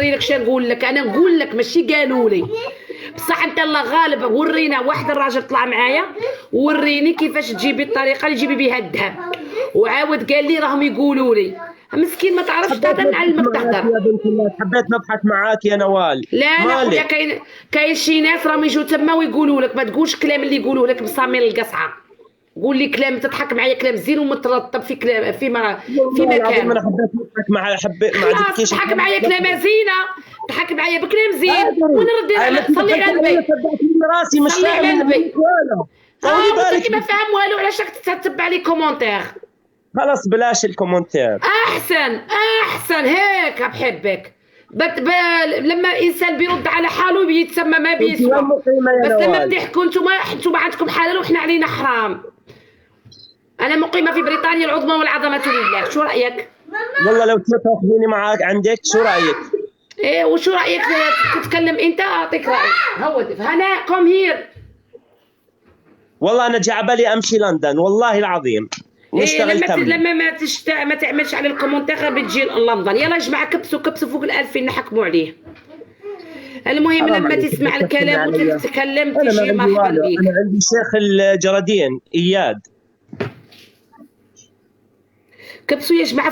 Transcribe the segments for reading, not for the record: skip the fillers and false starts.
لك شنو نقول لك، انا نقول لك ماشي قالوا لي بصح. انت الله غالب ورينا واحد الراجل طلع معايا وريني كيفاش تجيبي الطريقه اللي تجيبي بها الذهب، وعاود قال لي راهم يقولوا لي. مسكين ما تعرفش حبيت تهضر، نبحث نعلمك معاك تهضر. يا بنت الناس، حبيت نبحث معاك يا نوال. لا لا خويا، مالك؟ كاين شي ناس راهم يجوا تما ويقولوا لك، ما تقولش كلام اللي يقولوه لك بصاميل القصعه. قول لي كلام تضحك معايا كلام زين ومترتب في كلام في والله العظيم مكانه. انا حبيت نضحك مع ما خلاص عجبكيش تضحك الكلام معايا كلام الأخير. زينه، تضحك معايا بكلام زين ادري ونردي ما على صلي على النبي. صدقت من راسي، مش صلي فاهم على النبي. منك والو. طولي وانت بالك. كي ما فاهم والو، علاش راك تتبع لي كومونتير؟ خلاص بلاش الكومنتير. احسن احسن هيك بحبك. لما الانسان بيرد على حاله بيتسمى ما انت وين بيسوى. مقيمه يا بس لما نوال؟ بتحكوا انتم عندكم حلال واحنا علينا حرام. انا مقيمه في بريطانيا العظمى والعظمه لله. شو رايك؟ والله لو تاخذيني معاك عندك شو رايك؟ ايه وشو رايك تتكلم انت؟ اعطيك رايي. هو هنا كوم هير. والله انا جا بالي امشي لندن والله العظيم إيه نشتغل تمرين. لما ما تعملش على الكومنتير بتجي لندن. يلا يا جماعه كبسوا فوق ال2000 نحكموا عليه. المهم حرام لما عليك، تسمع بتحكمي الكلام عليا. وتتكلم انا ما تجي عندي مرحبا والو، بيك. انا عندي شيخ الجردين اياد. كبسوا يا جماعه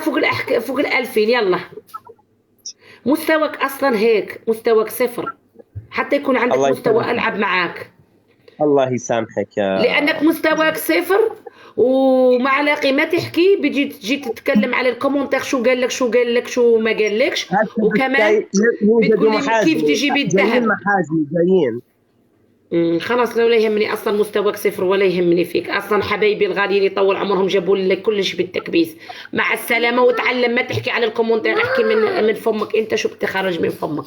فوق ال2000. يلا مستواك اصلا هيك، مستواك صفر، حتى يكون عندك الله مستوى يسامحك. العب معاك. الله يسامحك يا لانك مستواك صفر ومع لاقي ما تحكي تجي تتكلم على الكومنتير شو قال لك شو قال لك شو ما قالكش. وكمان يوجد بتقول لي محاجم، كيف تجيبي جايين الذهب. محاجم جايين. خلاص لو لا يهمني اصلا مستواك صفر ولا يهمني فيك اصلا. حبايبي الغاليين يطول عمرهم جابوا لك كلش بالتكبيس. مع السلامه. وتعلم ما تحكي على الكومنتير، احكي من فمك انت شو بتخرج من فمك.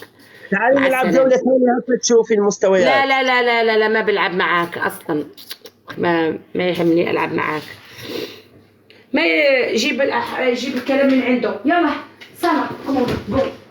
تعالي مع نلعب السلامة. جولة ثانية هسه تشوفي المستويات. لا ما بلعب معاك اصلا. ما يهمني العب معاك. ما جيب الكلام من عنده. يلا سما قوم.